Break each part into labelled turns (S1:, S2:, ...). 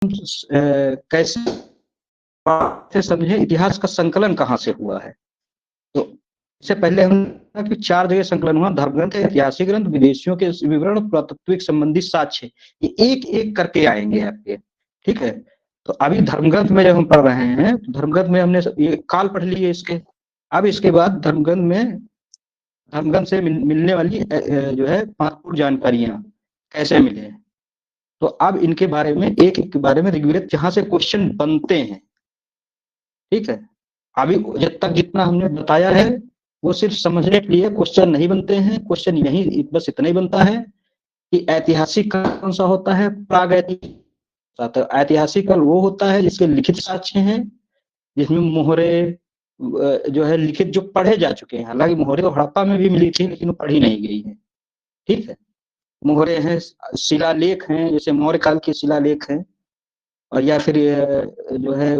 S1: कैसे से समझे इतिहास का संकलन कहाँ से हुआ है। तो इससे पहले हम कि 4 जगह संकलन हुआ, धर्मग्रंथ, ऐतिहासिक ग्रंथ, विदेशियों के विवरण, पुरातत्विक संबंधी साक्ष्य, ये एक-एक करके आएँगे आपके, ठीक है? तो अभी धर्मग्रंथ में जब हम पढ़ रहे हैं, तो धर्मग्रंथ में हमने ये काल पढ़ लिए इसके। अब इसके बाद धर्मग्रंथ से मिलने वाली जो है महत्वपूर्ण जानकारियाँ कैसे मिले। तो अब इनके बारे में एक-एक के बारे में ऋग्वेद जहाँ से क्वेश्चन बनते हैं, ठीक है? अभी जब तक जितना हमने बताया है, वो सिर्फ समझने के लिए क्वेश्चन नहीं बनते हैं। क्वेश्चन यही बस इतना ही बनता है कि ऐतिहासिक काल कौन सा होता है, प्रागैतिहासिक। तो ऐतिहासिक काल वो होता है जिसके लिखित साक्ष्य हैं, जिसमें मोहरे जो है लिखित जो पढ़े जा चुके हैं। हालांकि मोहरे तो हड़प्पा में भी मिली थी, लेकिन वो पढ़ी नहीं गई है, ठीक है? मोहरे हैं, शिलालेख हैं, जैसे मौर्य काल के शिलालेख हैं, और या फिर जो है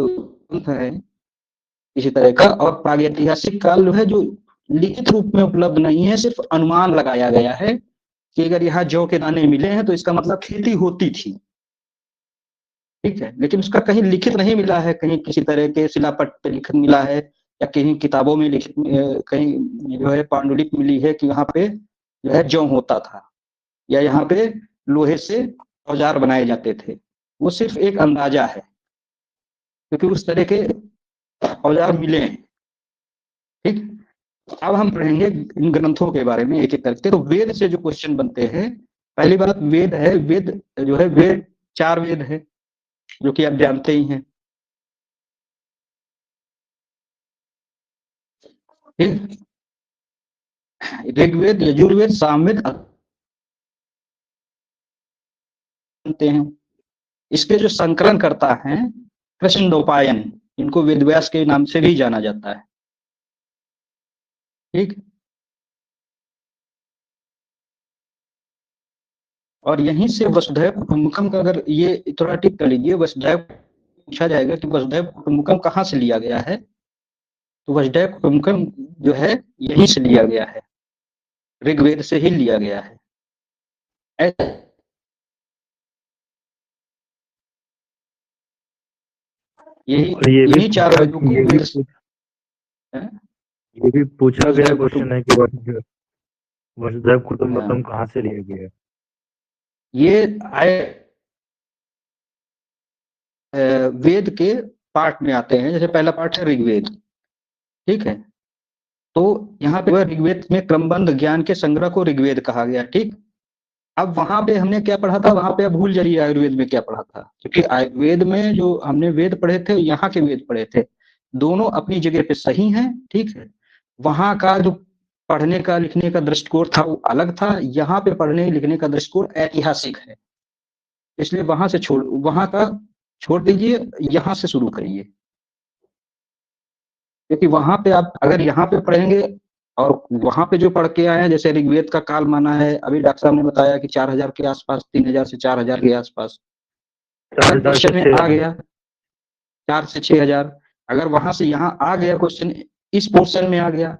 S1: इसी तरह का। और प्रागैतिहासिक काल जो है, जो लिखित रूप में उपलब्ध नहीं है, सिर्फ अनुमान लगाया गया है कि अगर यहाँ जौ के दाने मिले हैं तो इसका मतलब खेती होती थी, ठीक है? लेकिन उसका कहीं लिखित नहीं मिला है, कहीं किसी तरह के शिलापट पे लिखित मिला है, या कहीं किताबों में लिखित कहीं जो है पांडुलिपि मिली है कि यहाँ पे जो है जौ होता था, या यहाँ पे लोहे से औजार बनाए जाते थे। वो सिर्फ एक अंदाजा है, क्योंकि उस तरह के औजार मिले हैं, ठीक। अब हम पढ़ेंगे इन ग्रंथों के बारे में एक-एक करके। तो वेद से जो क्वेश्चन बनते हैं, पहली बात वेद है। वेद जो है, वेद 4 वेद है, जो कि आप जानते ही हैं, ठीक। ऋग्वेद, यजुर्वेद, सामवेद बनते हैं। इसके जो संकलन करता है कृष्णद्वैपायन, इनको वेदव्यास के नाम से भी जाना जाता है, ठीक। और यहीं से वसुधैव कुटुंबकम का, अगर ये थोड़ा टिक कर लीजिए, वसुधैव पूछा जाएगा कि वसुधैव कुटुंबकम कहाँ से लिया गया है, तो वसुधैव कुटुंबकम जो है यहीं से लिया गया है, ऋग्वेद से ही लिया गया है। यही यही 4 वेदों को
S2: ये भी पूछा गया क्वेश्चन है कि वसुधैव कुटुंबकम कहाँ से लिया गया है।
S1: ये आए वेद के पार्ट में आते हैं। जैसे पहला पार्ट है ऋग्वेद, ठीक है। तो यहाँ पे ऋग्वेद में क्रमबद्ध ज्ञान के संग्रह को ऋग्वेद कहा गया, ठीक। अब वहां पे हमने क्या पढ़ा था, वहां पे अब भूल जाइए आयुर्वेद में क्या पढ़ा था, क्योंकि आयुर्वेद में जो हमने वेद पढ़े थे, यहाँ के वेद पढ़े थे, दोनों अपनी जगह पे सही हैं, ठीक है। वहां का जो पढ़ने का लिखने का दृष्टिकोण था वो अलग था, यहाँ पे पढ़ने लिखने का दृष्टिकोण ऐतिहासिक है। इसलिए वहां का छोड़ दीजिए, यहाँ से शुरू करिए, क्योंकि वहां पे आप अगर यहाँ पे पढ़ेंगे और वहां पे जो पढ़ के आए हैं, जैसे ऋग्वेद का काल माना है, अभी डॉक्टर साहब ने बताया कि 4000 के आसपास, 3000 से 4000 के आसपास क्वेश्चन में आ गया, 4 से 6000। अगर वहां से यहाँ आ गया क्वेश्चन, इस पोर्शन में आ गया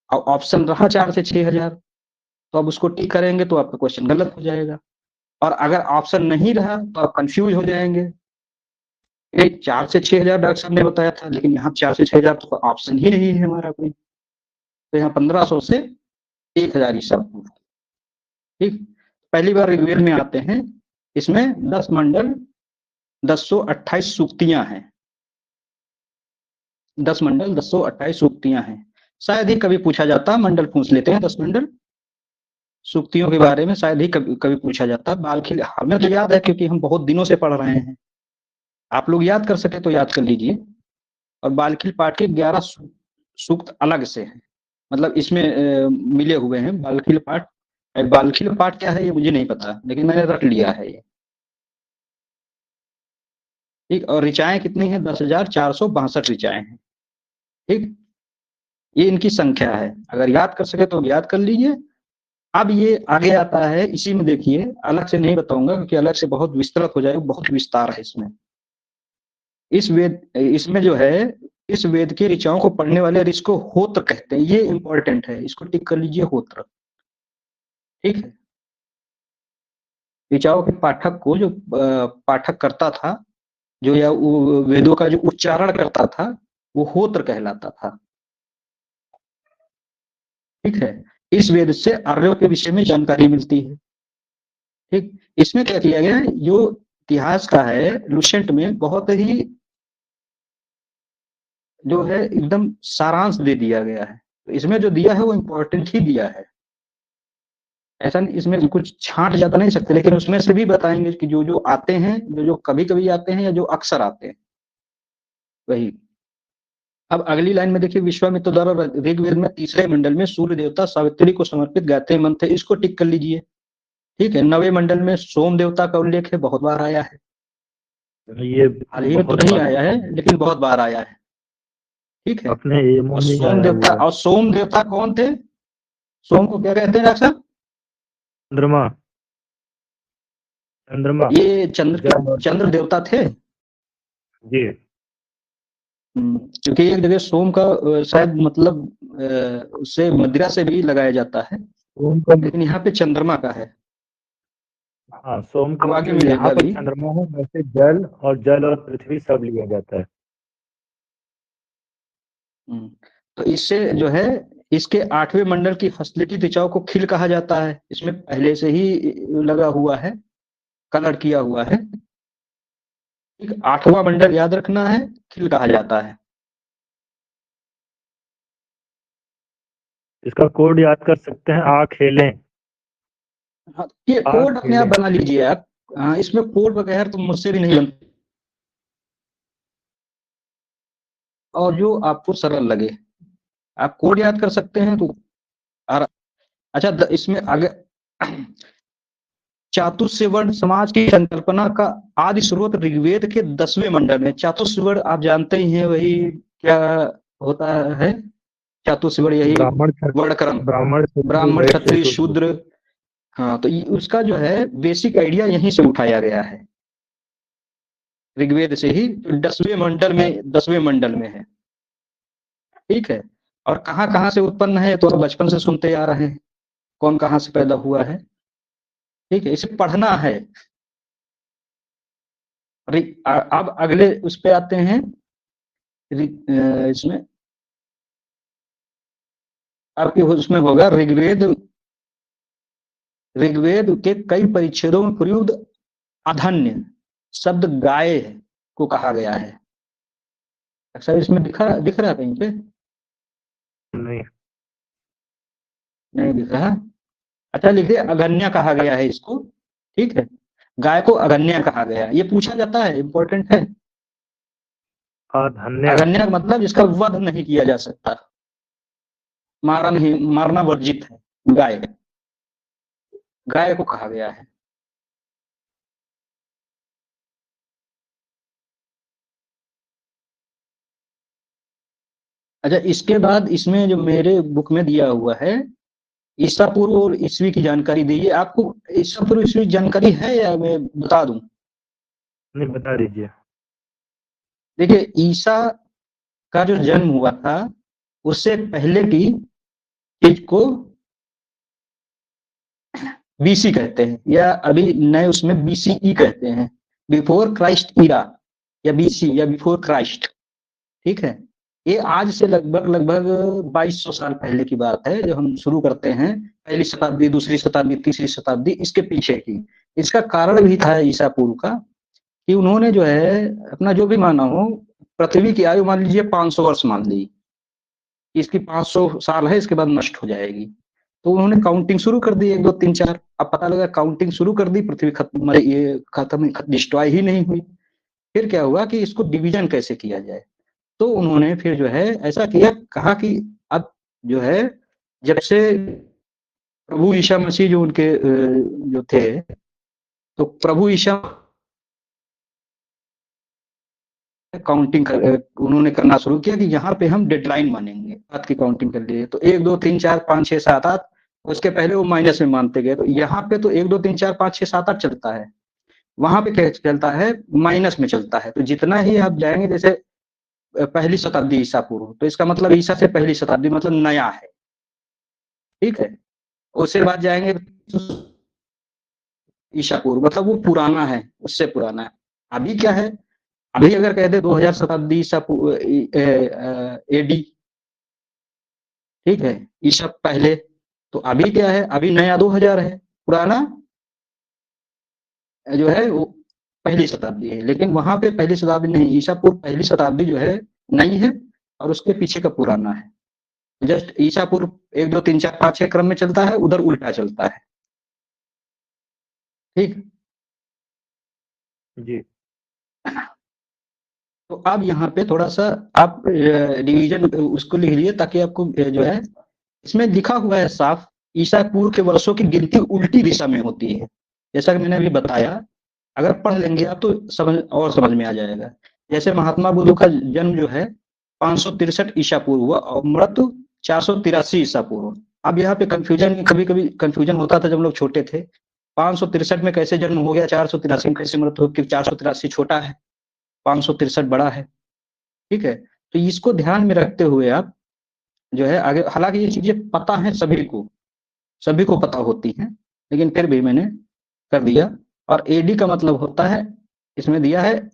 S1: और ऑप्शन रहा 4 से 6000, तो अब उसको टिक करेंगे तो आपका क्वेश्चन गलत हो जाएगा। और अगर ऑप्शन नहीं रहा तो आप कंफ्यूज हो जाएंगे। 4 से 6000 डॉक्टर साहब ने बताया था, लेकिन यहाँ 4 से 6000 तो ऑप्शन ही नहीं है हमारा कोई, तो यहाँ 1500 से 1000 ही सब, ठीक। पहली बार ऋग्वेद में आते हैं, इसमें 10 मंडल 1028 सूक्तियां हैं, 10 मंडल 1028 सूक्तियां हैं। शायद ही कभी पूछा जाता, मंडल पूछ लेते हैं, 10 मंडल सूक्तियों के बारे में शायद ही कभी पूछा जाता। बालखिल हमें तो याद है, क्योंकि हम बहुत दिनों से पढ़ रहे हैं। आप लोग याद कर सके तो याद कर लीजिए। और बालखिल पाठ के 11 सूक्त अलग से हैं, मतलब इसमें मिले हुए हैं बालखिल पाठ। बालखिल पाठ क्या है ये मुझे नहीं पता, लेकिन मैंने रट लिया है ये, ठीक। और ऋचाएं कितनी हैं, 10,462 ऋचाएं हैं, ठीक। ये इनकी संख्या है, अगर याद कर सके तो याद कर लीजिए। अब ये आगे आता है, इसी में देखिए, अलग से नहीं बताऊंगा क्योंकि अलग से बहुत विस्तृत हो जाएगा, बहुत विस्तार है इसमें। इसमें जो है, इस वेद के ऋचाओं को पढ़ने वाले ऋषि को होत्र कहते हैं। ये इंपॉर्टेंट है, इसको टिक कर लीजिए, होत्र, ठीक है। ऋचाओं के पाठक को जो पाठक करता था, जो या वो वेदों का जो उच्चारण करता था वो होत्र कहलाता था। ठीक है, इस वेद से आर्यों के विषय में जानकारी मिलती है। ठीक, इसमें क्या किया गया है, जो इतिहास का है लुसेंट में बहुत ही जो है एकदम सारांश दे दिया गया है। तो इसमें जो दिया है वो इम्पोर्टेंट ही दिया है, ऐसा नहीं इसमें कुछ छांट ज्यादा नहीं सकते, लेकिन उसमें से भी बताएंगे कि जो जो आते हैं, जो जो कभी कभी आते हैं या जो अक्सर आते हैं वही। अब अगली लाइन में देखिए, विश्वामित्र द्वारा ऋग्वेद में तीसरे मंडल में सूर्य देवता सावित्री को समर्पित गायत्री मंत्र है, इसको टिक कर लीजिए। ठीक है, नवे मंडल में सोम देवता का उल्लेख है, बहुत बार आया है।
S2: ये
S1: हाल ही में तो नहीं आया है लेकिन बहुत बार आया है। ठीक है,
S2: अपने
S1: और सोम देवता, और सोम देवता कौन थे? सोम को क्या कहते हैं डॉक्टर साहब?
S2: चंद्रमा। चंद्रमा
S1: ये चंद्र देवता थे।
S2: जी।
S1: क्योंकि एक जगह सोम का शायद मतलब उससे मदिरा से भी लगाया जाता है,
S2: सोम का
S1: लेकिन यहाँ पे चंद्रमा का है।
S2: हाँ, सोम का
S1: वो आगे
S2: मतलब यहाँ
S1: मिलेगा
S2: पर
S1: अभी।
S2: चंद्रमा है, वैसे जल और पृथ्वी सब लिया जाता है।
S1: तो इससे जो है, इसके 8वें मंडल की हस्तलिखित ऋचाओं को खिल कहा जाता है, इसमें पहले से ही लगा हुआ है, कलर किया हुआ है। ठीक, 8वां मंडल याद रखना है, खिल कहा जाता है।
S2: इसका कोड याद कर सकते हैं, आ खेलें।
S1: हाँ, ये कोड अपने आप बना लीजिए आप। हाँ, इसमें कोड वगैरह तो मुझसे भी नहीं बनता, और जो आपको सरल लगे आप कोड याद कर सकते हैं तो। और अच्छा, इसमें आगे चातुर्वर्ण समाज की संकल्पना का आदि स्रोत ऋग्वेद के 10वें मंडल में। चातुर्वर्ण आप जानते ही हैं, वही क्या होता है चातुर्वर्ण, यही वर्णक्रम, ब्राह्मण क्षत्रिय शूद्र। हाँ, तो उसका जो है बेसिक आइडिया यहीं से उठाया गया है, ऋग्वेद से ही 10वें मंडल में है। ठीक है, और कहाँ कहाँ से उत्पन्न है तो बचपन से सुनते आ रहे हैं, कौन कहाँ से पैदा हुआ है। ठीक है, इसे पढ़ना है। अब अगले उस पे आते हैं, इसमें आपके उसमें होगा ऋग्वेद, ऋग्वेद के कई परिच्छेदों में प्रयुक्त अधन्य शब्द गाय को कहा गया है। अक्सर इसमें दिख रहा है कहीं पे? नहीं दिख रहा। अच्छा, लिखिए अगन्या कहा गया है इसको। ठीक है, गाय को अगन्या कहा गया, ये पूछा जाता है, इंपॉर्टेंट है। अगन्या का मतलब जिसका वध नहीं किया जा सकता, मारना वर्जित है, गाय, गाय को कहा गया है। अच्छा, इसके बाद इसमें जो मेरे बुक में दिया हुआ है, ईसा पूर्व और ईस्वी की जानकारी दी है। आपको ईसा पूर्व ईस्वी जानकारी है या मैं बता दूं?
S2: नहीं, बता दीजिए।
S1: देखिए, ईसा का जो जन्म हुआ था उससे पहले की चीज को बीसी कहते हैं, या अभी नए उसमें बीसीई कहते हैं, बिफोर क्राइस्ट ईरा, या बीसी या बिफोर क्राइस्ट। ठीक है, ये आज से लगभग लगभग 2200 साल पहले की बात है, जब हम शुरू करते हैं पहली शताब्दी, दूसरी शताब्दी, तीसरी शताब्दी, इसके पीछे की। इसका कारण भी था ईसा पूर्व का, कि उन्होंने जो है अपना जो भी माना हो, पृथ्वी की आयु मान लीजिए 500 वर्ष मान ली, इसकी 500 साल है, इसके बाद नष्ट हो जाएगी। तो उन्होंने काउंटिंग शुरू कर दी, 1 2 3 4। अब पता लगा काउंटिंग शुरू कर दी, पृथ्वी खत्म, ये खत्म, डिस्ट्रॉय ही नहीं हुई। फिर क्या हुआ कि इसको डिवीजन कैसे किया जाए, तो उन्होंने फिर जो है ऐसा किया, कहा कि अब जो है, जब से प्रभु ईसा मसीह जो उनके जो थे, तो प्रभु ईसा काउंटिंग उन्होंने करना शुरू किया कि यहाँ पे हम डेडलाइन मानेंगे बात की काउंटिंग कर लिए। तो 1 2 3 4 5 6 7 8, उसके पहले वो माइनस में मानते गए। तो यहाँ पे तो 1 2 3 4 5 6 7 8 चलता है, वहां पे क्या चलता है, माइनस में चलता है। तो जितना ही आप जाएंगे, जैसे पहली शताब्दी ईसा पूर्व, तो इसका मतलब ईसा से पहली शताब्दी मतलब नया है। ठीक है, उससे बाद जाएंगे ईसा पूर्व, मतलब वो पुराना है, उससे पुराना है। अभी क्या है, अभी अगर कह दे 2000 शताब्दी ईसा एडी, ठीक है, ईसा पहले, तो अभी क्या है, अभी नया 2000 है, पुराना जो है वो पहली शताब्दी है। लेकिन वहां पे पहली शताब्दी नहीं, ईसा पूर्व पहली शताब्दी जो है नई है, और उसके पीछे का पुराना है। जस्ट ईसा पूर्व 1 2 3 4 5 6 क्रम में चलता है, उधर उल्टा चलता है। ठीक।
S2: जी।
S1: तो अब यहाँ पे थोड़ा सा आप डिवीजन उसको लिख लिए, ताकि आपको जो है इसमें लिखा हुआ है साफ, ईसा पूर्व के वर्षों की गिनती उल्टी दिशा में होती है। जैसा कि मैंने अभी बताया, अगर पढ़ लेंगे आप तो समझ में आ जाएगा। जैसे महात्मा बुद्ध का जन्म जो है 563 ईसा पूर्व हुआ, और मृत्यु 483 ईसा पूर्व। अब यहाँ पे कंफ्यूजन, कभी कभी कंफ्यूजन होता था जब हम लोग छोटे थे, 563 में कैसे जन्म हो गया, 483 में कैसे मृत्यु हो, 483 छोटा है, 563 बड़ा है। ठीक है, तो इसको ध्यान में रखते हुए आप जो है आगे, हालांकि ये चीजें पता है सभी को पता होती हैं, लेकिन फिर भी मैंने कर दिया। और एडी का मतलब होता है, इसमें दिया है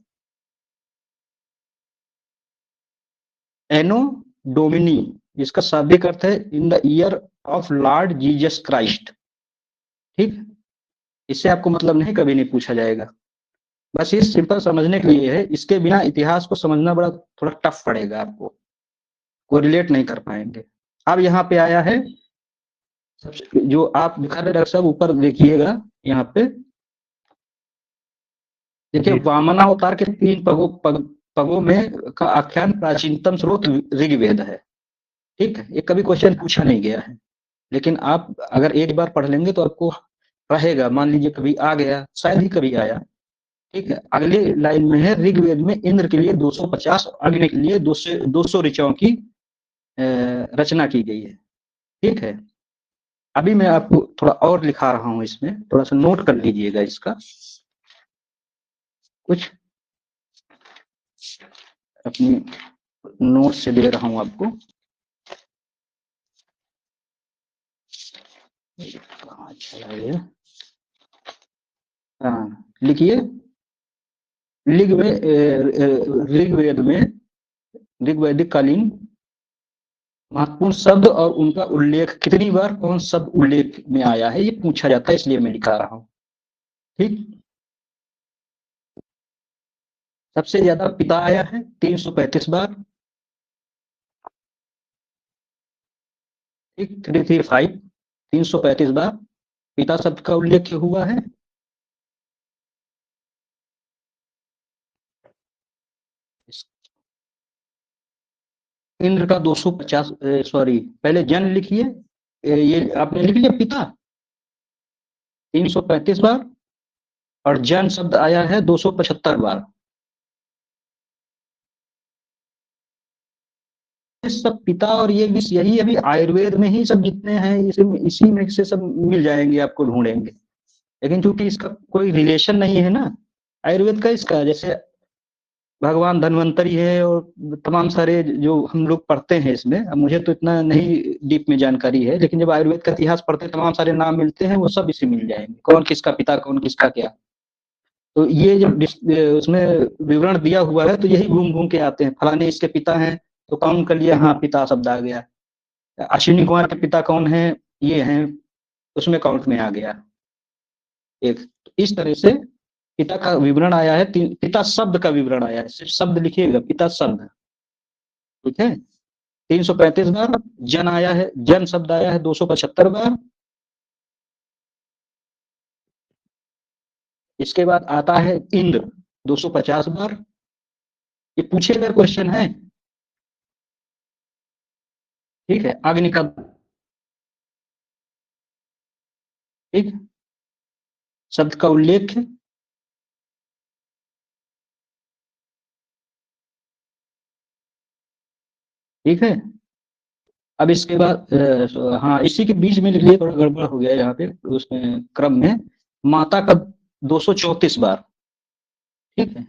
S1: एनो डोमिनी, जिसका शाब्दिक अर्थ है in the year of Lord Jesus Christ. ठीक, इससे आपको मतलब नहीं, कभी नहीं पूछा जाएगा। बस ये सिंपल समझने के लिए है, इसके बिना इतिहास को समझना बड़ा थोड़ा टफ पड़ेगा, आपको को रिलेट नहीं कर पाएंगे। अब यहाँ पे आया है जो आप दिखा रहे डॉक्टर साहब, ऊपर देखिएगा यहाँ पे, देखिए वामनावतार के 3 पगों में का आख्यान प्राचीनतम स्रोत ऋग्वेद है। ठीक है, ये कभी क्वेश्चन पूछा नहीं गया है, लेकिन आप अगर एक बार पढ़ लेंगे तो आपको रहेगा, मान लीजिए कभी आ गया, शायद ही कभी आया। ठीक है, अगली लाइन में है, ऋग्वेद में इंद्र के लिए 250, अग्नि के लिए 200 ऋचाओं की रचना की गई है। ठीक है, अभी मैं आपको थोड़ा और लिखा रहा हूं, इसमें थोड़ा सा नोट कर लीजिएगा इसका कुछ, अपनी नोट से दे रहा हूं आपको। कहाँ चला गया, हाँ लिखिए, ऋग्वेद में ऋग्वैदिक कालीन महत्वपूर्ण शब्द और उनका उल्लेख कितनी बार, कौन शब्द उल्लेख में आया है, ये पूछा जाता है, इसलिए मैं दिखा रहा हूँ। ठीक, सबसे ज्यादा पिता आया है 335 बार। ठीक, 335 335 बार पिता शब्द का उल्लेख हुआ है। इंद्र का 250, सॉरी पहले जन लिखिए, ये आपने लिख लिया पिता 335 बार, और जन शब्द आया है 275 बार। सब पिता और ये भी यही अभी आयुर्वेद में ही सब जितने हैं, इसी में से सब मिल जाएंगे, आपको ढूंढेंगे। लेकिन चूंकि इसका कोई रिलेशन नहीं है ना आयुर्वेद का, इसका जैसे भगवान धन्वंतरी है, और तमाम सारे जो हम लोग पढ़ते हैं इसमें, अब मुझे तो इतना नहीं डीप में जानकारी है, लेकिन जब आयुर्वेद का इतिहास पढ़ते हैं, तमाम सारे नाम मिलते हैं, वो सब इसे मिल जाएंगे, कौन किसका पिता, कौन किसका क्या। तो ये जब उसमें विवरण दिया हुआ है, तो यही घूम घूम के आते हैं, फलाने इसके पिता हैं, तो काउंट कर लिया, हाँ पिता शब्द आ गया। अश्विनी कुमार के पिता कौन है, ये हैं, उसमें काउंट में आ गया एक। इस तरह से पिता का विवरण आया है, पिता शब्द का विवरण आया है, सिर्फ शब्द लिखिएगा, पिता शब्द। ठीक है, 335 बार। जन आया है, जन शब्द आया है 275 बार। इसके बाद आता है इंद्र 250 बार। ये पूछे गए क्वेश्चन है। ठीक है, अग्नि का, ठीक, शब्द का उल्लेख है। ठीक है, अब इसके बाद हाँ इसी के बीच में लिख लिया, थोड़ा गड़बड़ हो गया यहाँ पे उसमें क्रम में, माता का 234 बार। ठीक है,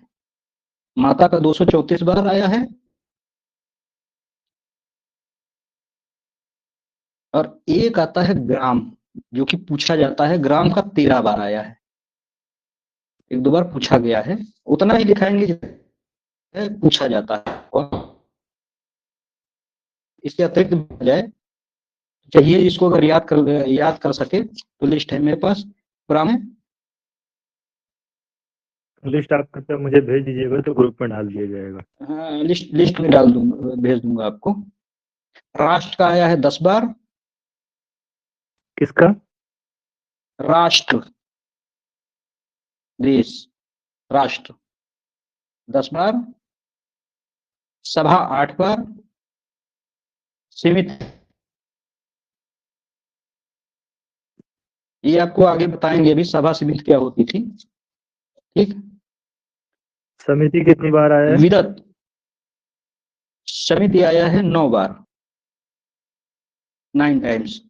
S1: माता का 234 बार आया है, और एक आता है ग्राम, जो कि पूछा जाता है, ग्राम का 13 बार आया है, एक दो बार पूछा गया है, उतना ही दिखाएंगे पूछा जाता है। और इसके अतिरिक्त जाए, चाहिए इसको अगर याद कर सके तो लिस्ट है मेरे पास पुराने।
S2: लिस्ट आप कृपया मुझे भेज दीजिएगा तो ग्रुप में डाल दिया जाएगा।
S1: हाँ, लिस्ट में डाल दूंगा, भेज दूंगा आपको। राष्ट्र का आया है 10 बार।
S2: किसका?
S1: राष्ट्र, देश, राष्ट्र 10 बार। सभा 8 बार। सीमित, ये आपको आगे बताएंगे अभी सभा सीमित क्या होती थी। ठीक।
S2: समिति कितनी बार आया है?
S1: विदत, समिति आया है 9 बार, 9 टाइम्स।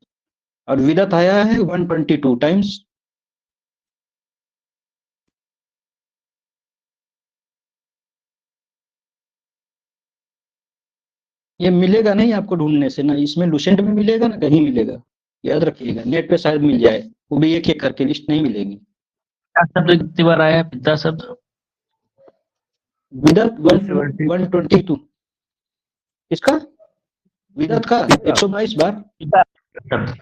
S1: और विदत आया है 122 टाइम्स। ये मिलेगा नहीं आपको ढूंढने से, ना इसमें लुसेंट में मिलेगा ना कहीं मिलेगा, याद रखिएगा। नेट पे शायद मिल जाए, वो भी एक एक करके, लिस्ट नहीं मिलेगी।
S3: पिता शब्द कितनी बार आया है? पिता शब्द
S1: विदत 122। इसका विदत का 122 बार।
S3: पिता शब्द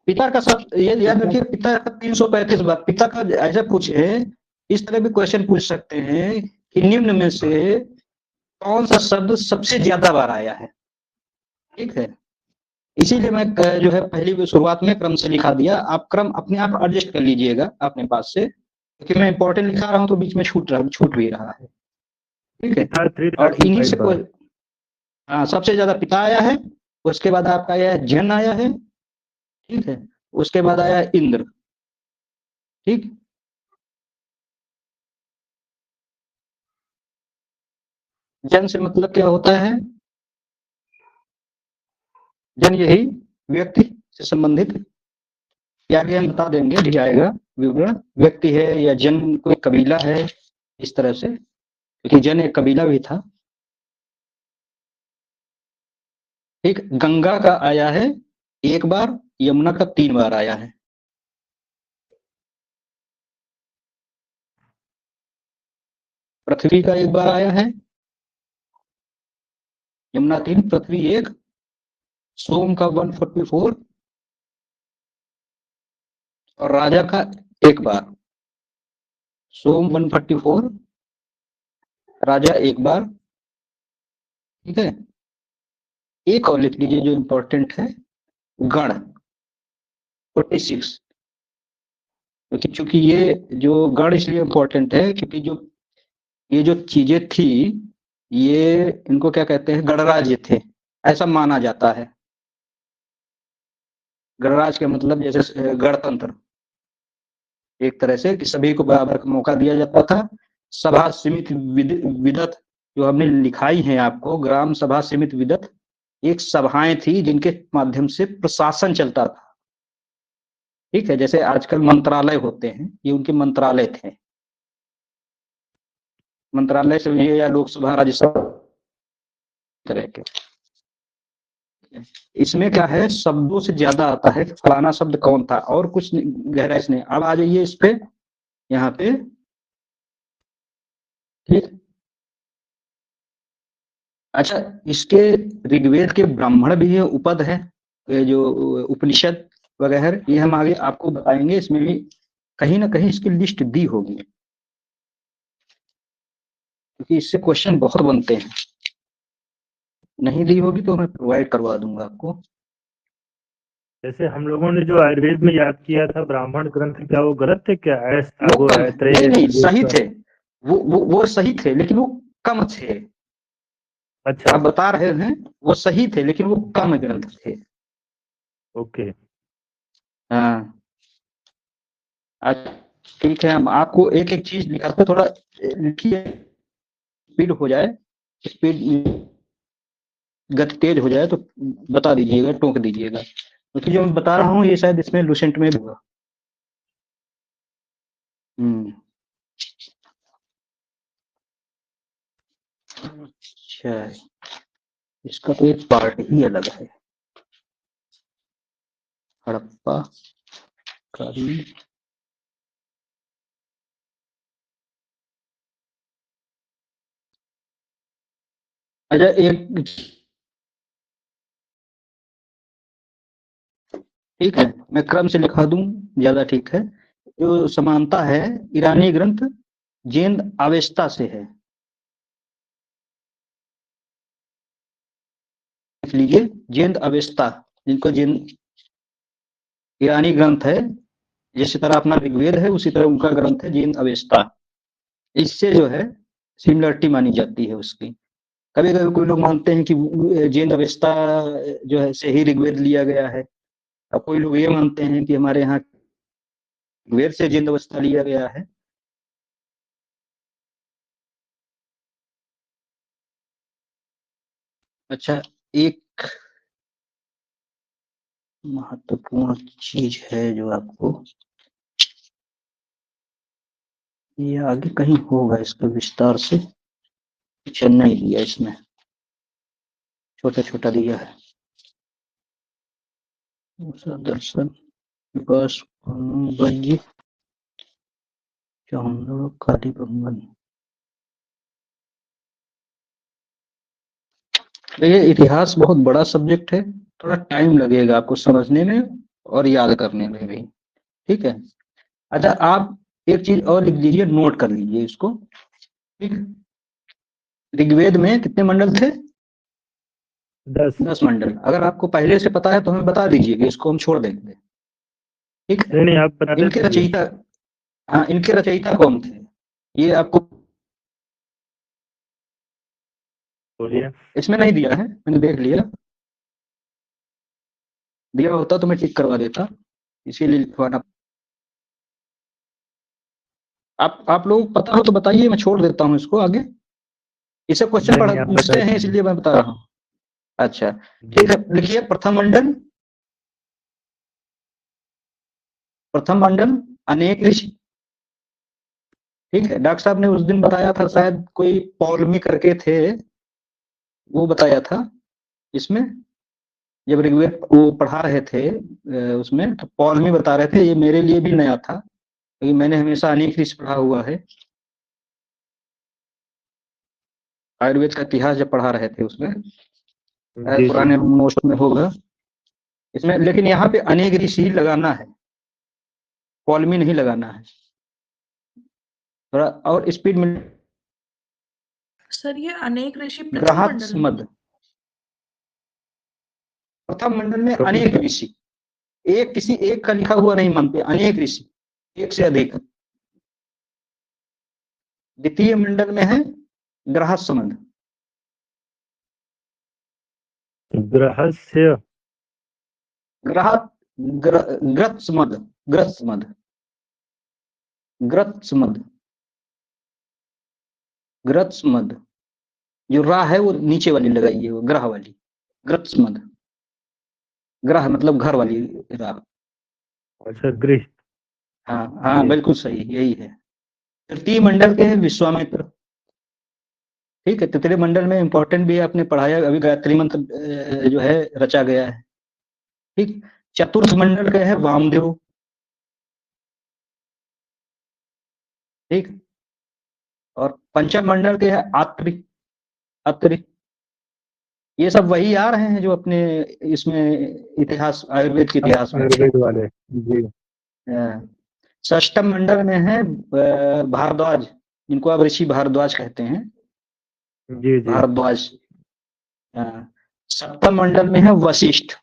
S1: पिता का सब ये याद रखिए, पिता का 335 बार। पिता का ऐसा पूछे, इस तरह भी क्वेश्चन पूछ सकते हैं कि निम्न में से कौन सा शब्द सबसे ज्यादा बार आया है। ठीक है, इसीलिए मैं जो है पहली शुरुआत में क्रम से लिखा दिया। आप क्रम अपने आप एडजस्ट कर लीजिएगा अपने पास से, क्योंकि मैं इंपॉर्टेंट लिखा रहा हूं तो बीच में छूट भी रहा है। ठीक है, और इन्हीं से कोई, हाँ, सबसे ज्यादा पिता आया है। उसके बाद आपका आया है जन आया है। ठीक है, उसके बाद आया है इंद्र। ठीक, जन से मतलब क्या होता है? जन यही व्यक्ति से संबंधित, या आगे हम बता देंगे, भी आएगा विवरण। व्यक्ति है या जन कोई कबीला है, इस तरह से, क्योंकि जन एक कबीला भी था। ठीक, गंगा का आया है 1 बार, यमुना का 3 बार आया है। पृथ्वी का 1 बार आया है, यमुना 3, पृथ्वी 1। सोम का 144, और राजा का 1 बार। सोम 144, राजा 1 बार। ठीक है, एक और लिख लीजिए जो इंपॉर्टेंट है, गण 46। क्योंकि चूंकि ये जो गण इसलिए इंपॉर्टेंट है क्योंकि जो ये जो चीजें थी, ये इनको क्या कहते हैं, गणराज्य थे, ऐसा माना जाता है। गणराज्य का मतलब जैसे गणतंत्र, एक तरह से कि सभी को बराबर का मौका दिया जाता था। सभा सीमित विदत जो हमने लिखाई है आपको, ग्राम सभा सीमित विदत, एक सभाएं थी जिनके माध्यम से प्रशासन चलता था। ठीक है, जैसे आजकल मंत्रालय होते हैं, ये उनके मंत्रालय थे। मंत्रालय से ये या लोकसभा राज्यसभा तरह के। इसमें क्या है, शब्दों से ज्यादा आता है फलाना शब्द कौन था, और कुछ गहराई से नहीं। अब आ जाइए इस पे, यहाँ पे। ठीक, अच्छा, इसके ऋग्वेद के ब्राह्मण भी है, उपद है, ये जो उपनिषद वगैरह, ये हम आगे आपको बताएंगे। इसमें भी कहीं ना कहीं इसकी लिस्ट दी होगी, क्योंकि इससे क्वेश्चन बहुत बनते हैं। नहीं दी होगी तो मैं प्रोवाइड करवा दूंगा आपको।
S2: जैसे हम लोगों ने जो आयुर्वेद में याद किया था ब्राह्मण ग्रंथ, क्या वो गलत थे क्या?
S1: वो कम, नहीं सही थे, वो सही थे, लेकिन वो कम थे।
S2: अच्छा,
S1: आप बता रहे हैं वो सही थे, लेकिन वो कम ग्रंथ थे।
S2: ओके।
S1: हाँ, अच्छा, ठीक है, हम आपको एक एक चीज दिखाते, थोड़ा लिखिए, स्पीड हो जाए, स्पीड, गति तेज हो जाए तो बता दीजिएगा, टोक दीजिएगा, क्योंकि जो मैं बता रहा हूँ ये शायद इसमें लुसेंट में भी होगा। हम्म, अच्छा, इसका तो एक पार्ट ही अलग है, हड़प्पा कालीन। अच्छा, एक ठीक है, मैं क्रम से लिखा दूं, ज्यादा ठीक है। जो समानता है, ईरानी ग्रंथ जेंद अवेस्ता से है। लिख लीजिए, जेंद अवेस्ता, जिनको जेंद ईरानी ग्रंथ है, जिस तरह अपना ऋग्वेद है उसी तरह उनका ग्रंथ है जेंद अवेस्ता। इससे जो है सिमिलरिटी मानी जाती है उसकी। कभी कभी कोई लोग मानते हैं कि जेंद अवेस्ता जो है से ही ऋग्वेद लिया गया है, और कोई लोग ये मानते हैं कि हमारे यहाँ ऋग्वेद से जेंद अवेस्ता लिया गया है। अच्छा, एक महत्वपूर्ण चीज है जो आपको, ये आगे कहीं होगा इसका विस्तार से, अच्छा नहीं दिया इसमें, छोटा छोटा दिया है। दर्शन बस वज्य चौंदो काली बंगन। देखिए, इतिहास बहुत बड़ा सब्जेक्ट है, थोड़ा टाइम लगेगा आपको समझने में और याद करने में भी। ठीक है। अच्छा, आप एक चीज और लिख लीजिए, नोट कर लीजिए इसको। ठीक है। ऋग्वेद में कितने मंडल थे?
S2: 10।
S1: 10 मंडल। अगर आपको पहले से पता है तो हमें बता दीजिए कि इसको हम छोड़ देंगे। ठीक है।
S2: नहीं नहीं, आप बताते
S1: इनके
S2: रहिए।
S1: रचयिता, हाँ, इनके रचयिता कौन थे ये आपको
S2: बोलिए।
S1: इसमें नहीं दिया है, मैंने देख लिया, दिया होता तो मैं ठीक करवा देता, इसीलिए लिखवाना। आप लोग पता हो तो बताइए, मैं छोड़ देता हूँ इसको आगे। इसे क्वेश्चन
S2: नहीं नहीं, आप
S1: पूछते
S2: बता
S1: हैं
S2: दीजिए।
S1: इसलिए मैं बता रहा हूँ। अच्छा, ठीक
S2: जी।
S1: है, लिखिए प्रथम मंडल। प्रथम मंडल अनेक ऋषि। ठीक है, डॉक्टर साहब ने उस दिन बताया था, शायद कोई पौलमी करके थे, वो बताया था इसमें, जब ऋग्वेद वो पढ़ा रहे थे उसमें, तो पौलमी बता रहे थे। ये मेरे लिए भी नया था, क्योंकि मैंने हमेशा अनेक ऋषि पढ़ा हुआ है। आयुर्वेद का इतिहास जब पढ़ा रहे थे उसमें,
S2: जी जी।
S1: पुराने नोट्स में होगा इसमें, लेकिन यहाँ पे अनेक ऋषि लगाना है, पौलमी नहीं लगाना है। थोड़ा और स्पीड में।
S4: सर ये अनेक ऋषि प्रथम
S1: ग्रहस्थ
S4: मंडल में
S1: मद, प्रथम मंडल में
S2: तो
S1: अनेक ऋषि, एक किसी एक का लिखा हुआ नहीं मानते, अनेक ऋषि, एक से अधिक। द्वितीय मंडल में है ग्रहस्थ मद।
S2: गृहस्य।
S1: ग्रह ग्रत्समद, ग्रत्समद, ग्रत्समद, ग्रत्समद। जो रा है वो नीचे वाली लगाइए, वो ग्रह वाली, ग्रत्समद। ग्रह मतलब घर वाली रा।
S2: अच्छा, गृह।
S1: हाँ हाँ,
S2: जी।
S1: बिल्कुल सही, यही है। तृतीय मंडल के हैं विश्वामित्र। ठीक है, तृतीय मंडल में इंपॉर्टेंट भी आपने पढ़ाया, अभी गायत्री मंत्र जो है रचा गया है। ठीक। चतुर्थ मंडल के है वामदेव। ठीक। और पंचम मंडल के है आत्रि, अत्रि। ये सब वही आ रहे हैं जो अपने इसमें इतिहास, आयुर्वेद के इतिहास में थे।
S2: आयुर्वेद वाले। जी
S1: अ, षष्ठम मंडल में है भारद्वाज, जिनको आप ऋषि भारद्वाज कहते हैं,
S2: जी। जी।
S1: भारद्वाज। अ, सप्तम मंडल में है वशिष्ठ।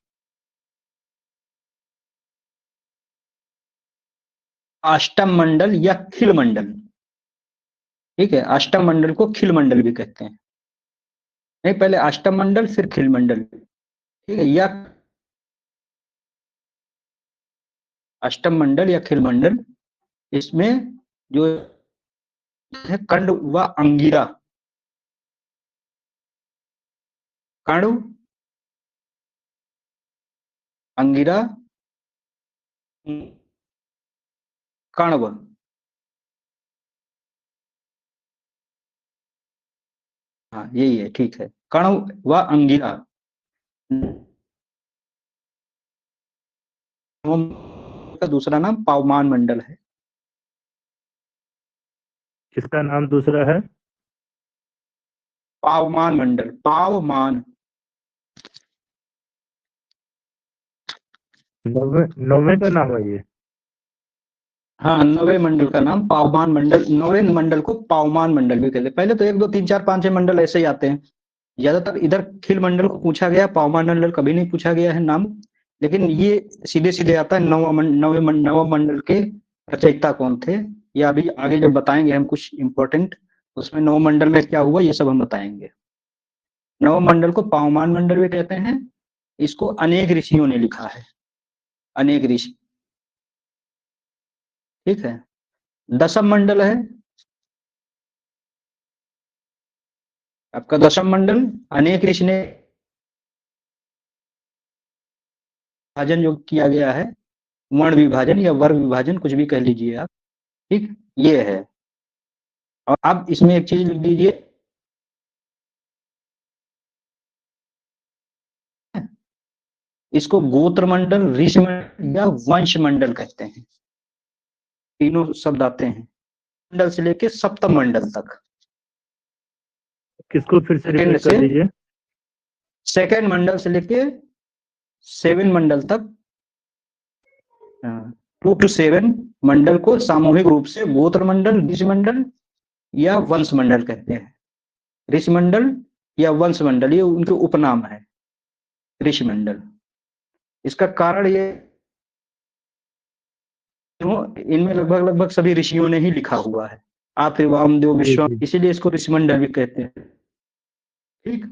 S1: अष्टम मंडल या खिल मंडल। ठीक है, अष्टम मंडल को खिल मंडल भी कहते हैं। नहीं, पहले अष्टम मंडल फिर खिल मंडल। ठीक है, या अष्टम मंडल या खिल मंडल। इसमें जो है कंड व अंगिरा। कण, अंगिरा, कण्व। हाँ, यही है, ठीक है, कण्व व अंगिरा। का दूसरा नाम पावमान मंडल है।
S2: किसका नाम दूसरा है?
S1: पावमान मंडल, पावमान।
S2: नौवे नौवे का नाम है ये।
S1: हाँ, नवे मंडल का नाम पावमान मंडल, नवे मंडल को पावमान मंडल भी कहते हैं। पहले तो 1 2 3 4 5 6 मंडल ऐसे ही आते हैं। ज्यादातर इधर खिल मंडल को पूछा गया, पावमान मंडल कभी नहीं पूछा गया है नाम। लेकिन ये सीधे सीधे आता है नव मंडल के रचयिता कौन थे। या अभी आगे जब बताएंगे हम कुछ इंपॉर्टेंट, उसमें नव मंडल में क्या हुआ ये सब हम बताएंगे। नव मंडल को पावमान मंडल भी कहते हैं। इसको अनेक ऋषियों ने लिखा है, अनेक ऋषि। ठीक है। दशम मंडल है आपका, दशम मंडल अनेक ऋषि ने विभाजन जो किया गया है, वर्ण विभाजन या वर्ग विभाजन, कुछ भी कह लीजिए आप। ठीक, ये है। और अब इसमें एक चीज लिख दीजिए, इसको गोत्र मंडल, ऋषि मंडल या वंश मंडल कहते हैं। तीनों शब्द आते हैं, मंडल से लेके सप्तम मंडल तक।
S2: किसको फिर से
S1: सेकंड
S2: रिपीट कर दीजिए।
S1: सेकंड मंडल से लेके 7 मंडल तक, 2 to 7 मंडल को सामूहिक रूप से गोत्र मंडल, ऋषि मंडल या वंश मंडल कहते हैं। ऋषि मंडल या वंश मंडल ये उनके उपनाम है, ऋषि मंडल। इसका कारण ये, इनमें लगभग लगभग सभी ऋषियों ने ही लिखा हुआ है, आत्रि, वामदेव, विश्वामित्र, इसीलिए इसको ऋषि मंडल भी कहते हैं। ठीक।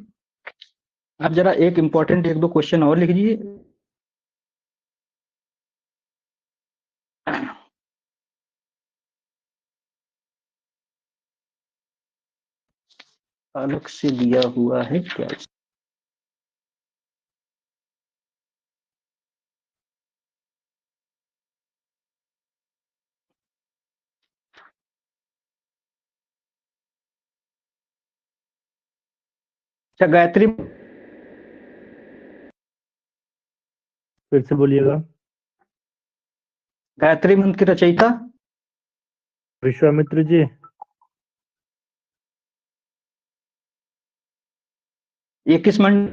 S1: अब जरा एक इंपॉर्टेंट 1 2 क्वेश्चन और लिख लीजिए। अलग से दिया हुआ है क्या? अच्छा, गायत्री
S2: फिर से बोलिएगा।
S1: गायत्री मंत्र की रचयिता
S2: विश्वामित्र जी।
S1: ये किस मंडल